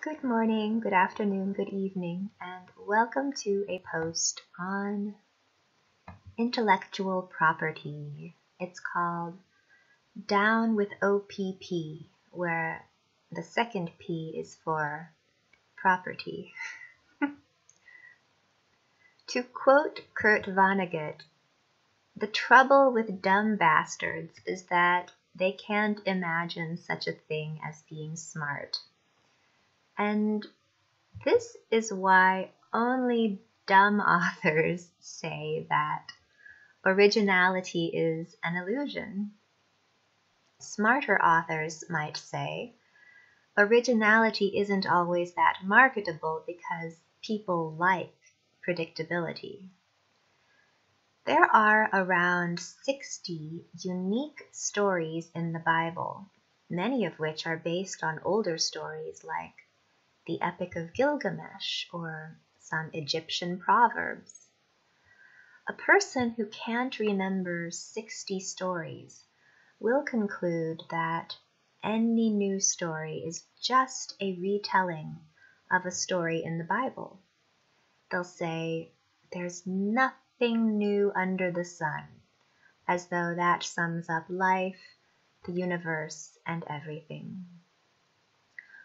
Good morning, good afternoon, good evening, and welcome to a post on intellectual property. It's called Down with OPP, where the second P is for property. To quote Kurt Vonnegut, "The trouble with dumb bastards is that they can't imagine such a thing as being smart." And this is why only dumb authors say that originality is an illusion. Smarter authors might say originality isn't always that marketable because people like predictability. There are around 60 unique stories in the Bible, many of which are based on older stories like the Epic of Gilgamesh or some Egyptian proverbs. A person who can't remember 60 stories will conclude that any new story is just a retelling of a story in the Bible. They'll say, "There's nothing new under the sun," as though that sums up life, the universe, and everything.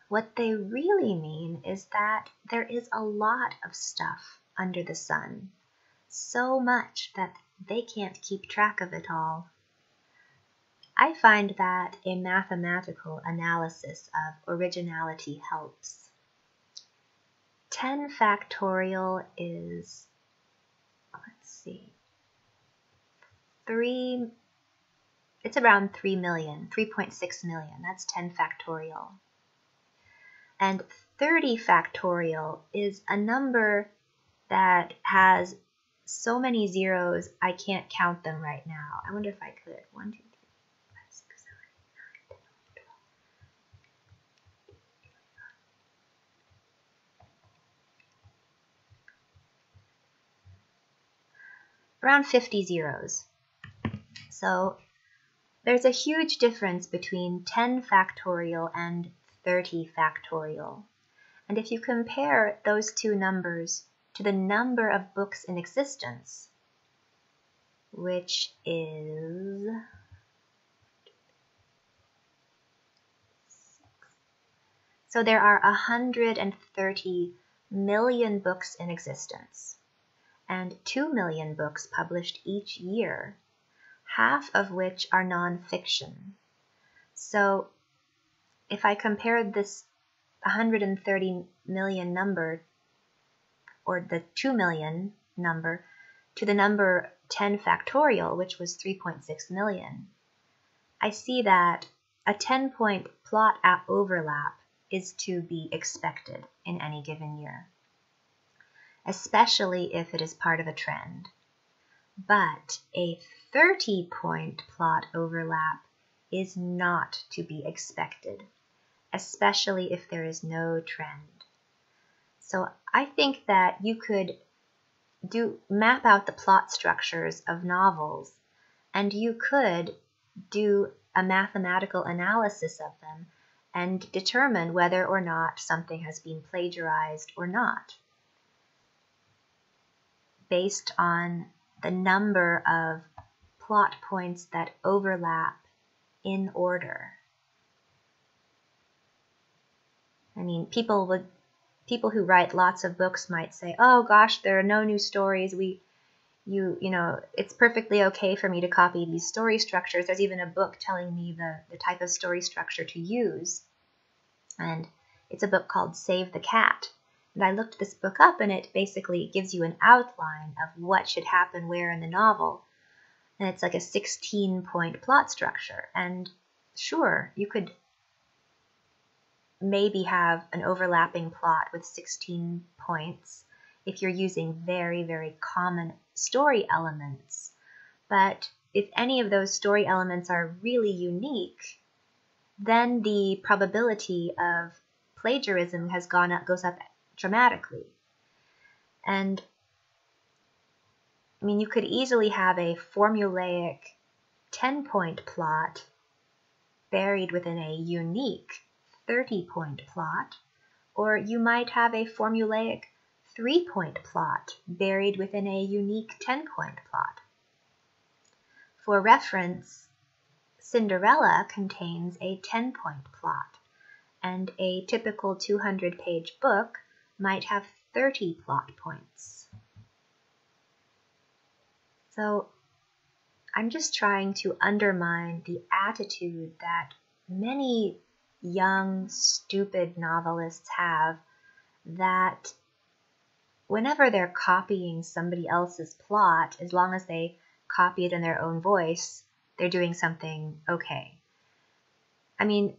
What they really mean is that there is a lot of stuff under the sun, so much that they can't keep track of it all. I find that a mathematical analysis of originality helps. 10 factorial is, it's around 3 million, 3.6 million. That's 10 factorial. And 30 factorial is a number that has so many zeros I can't count them right now. I wonder if I could. 1, 2, 3, 4, 5, 6, 7, 8, 9, 10, 11, 12. Around 50 zeros. So there's a huge difference between 10 factorial and 30 factorial. And if you compare those two numbers to the number of books in existence, which is so there are 130 million books in existence and 2 million books published each year, half of which are nonfiction. So if I compare this 130 million number, or the 2 million number, to the number 10 factorial, which was 3.6 million, I see that a 10-point plot overlap is to be expected in any given year, especially if it is part of a trend. But a 30-point plot overlap is not to be expected, especially if there is no trend. So I think that you could map out the plot structures of novels, and you could do a mathematical analysis of them and determine whether or not something has been plagiarized or not, based on the number of plot points that overlap in order. I mean, people who write lots of books might say, "Oh gosh, there are no new stories. It's perfectly okay for me to copy these story structures. There's even a book telling me the type of story structure to use." And it's a book called Save the Cat. And I looked this book up, and it basically gives you an outline of what should happen where in the novel. And it's like a 16-point plot structure. And sure, you could maybe have an overlapping plot with 16 points if you're using very, very common story elements. But if any of those story elements are really unique, then the probability of plagiarism goes up dramatically. And I mean, you could easily have a formulaic 10-point plot buried within a unique 30-point plot, Or you might have a formulaic 3-point plot buried within a unique 10-point plot. For reference, Cinderella contains a 10-point plot, and a typical 200-page book might have 30 plot points. So I'm just trying to undermine the attitude that many young, stupid novelists have, that whenever they're copying somebody else's plot, as long as they copy it in their own voice, they're doing something okay. I mean,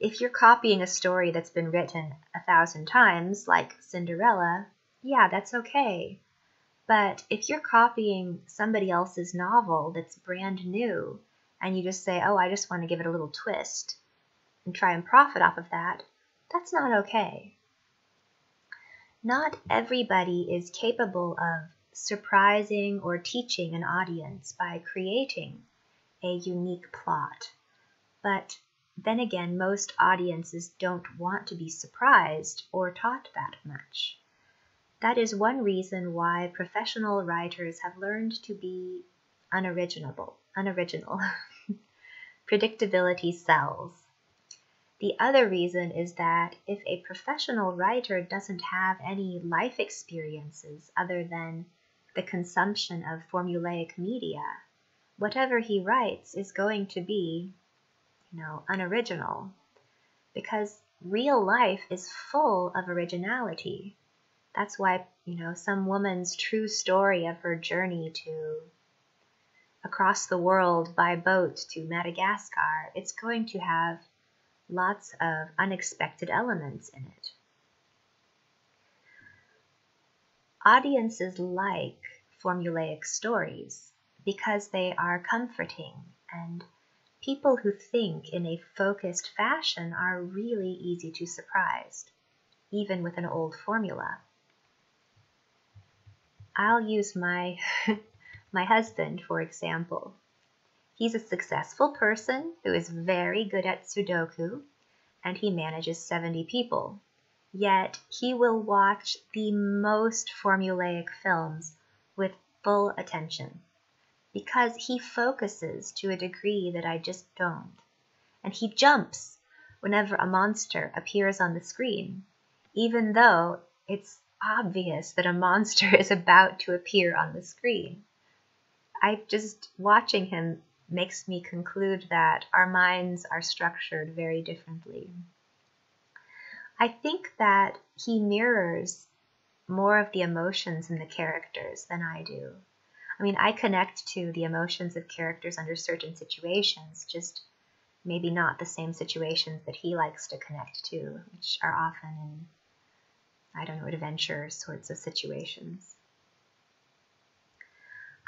if you're copying a story that's been written 1,000 times, like Cinderella, yeah, that's okay. But if you're copying somebody else's novel that's brand new, and you just say, oh, I just want to give it a little twist, and try and profit off of that, that's not okay. Not everybody is capable of surprising or teaching an audience by creating a unique plot. But then again, most audiences don't want to be surprised or taught that much. That is one reason why professional writers have learned to be unoriginal. Predictability sells. The other reason is that if a professional writer doesn't have any life experiences other than the consumption of formulaic media, whatever he writes is going to be, unoriginal, because real life is full of originality. That's why, some woman's true story of her journey to across the world by boat to Madagascar, it's going to have lots of unexpected elements in it. Audiences like formulaic stories because they are comforting, and people who think in a focused fashion are really easy to surprise, even with an old formula. I'll use my husband, for example. He's a successful person who is very good at Sudoku, and he manages 70 people. Yet he will watch the most formulaic films with full attention, because he focuses to a degree that I just don't. And he jumps whenever a monster appears on the screen, even though it's obvious that a monster is about to appear on the screen. Watching him makes me conclude that our minds are structured very differently. I think that he mirrors more of the emotions in the characters than I do. I mean, I connect to the emotions of characters under certain situations, just maybe not the same situations that he likes to connect to, which are often in, adventure sorts of situations.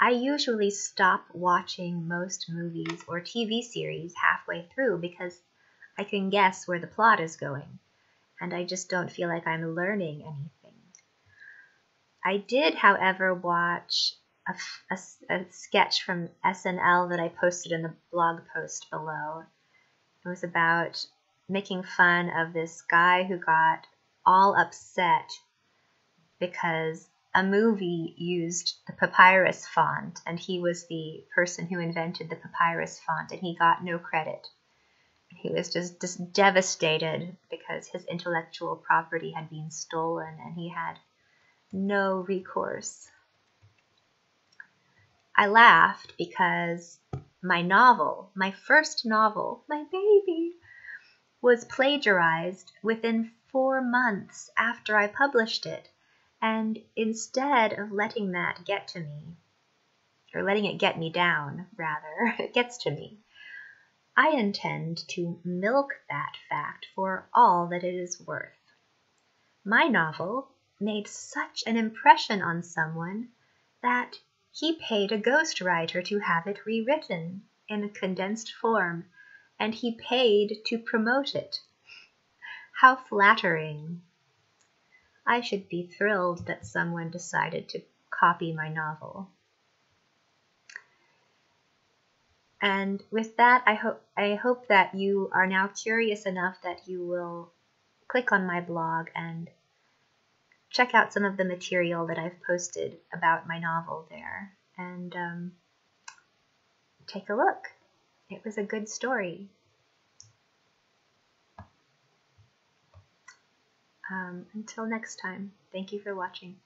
I usually stop watching most movies or TV series halfway through because I can guess where the plot is going, and I just don't feel like I'm learning anything. I did, however, watch a sketch from SNL that I posted in the blog post below. It was about making fun of this guy who got all upset because a movie used the papyrus font, and he was the person who invented the papyrus font, and he got no credit. He was just devastated because his intellectual property had been stolen and he had no recourse. I laughed because my first novel, my baby, was plagiarized within 4 months after I published it. And instead of letting that get to me, or letting it get me down, rather, it gets to me, I intend to milk that fact for all that it is worth. My novel made such an impression on someone that he paid a ghostwriter to have it rewritten in a condensed form, and he paid to promote it. How flattering. I should be thrilled that someone decided to copy my novel. And with that, I hope that you are now curious enough that you will click on my blog and check out some of the material that I've posted about my novel there, and take a look. It was a good story. Until next time, thank you for watching.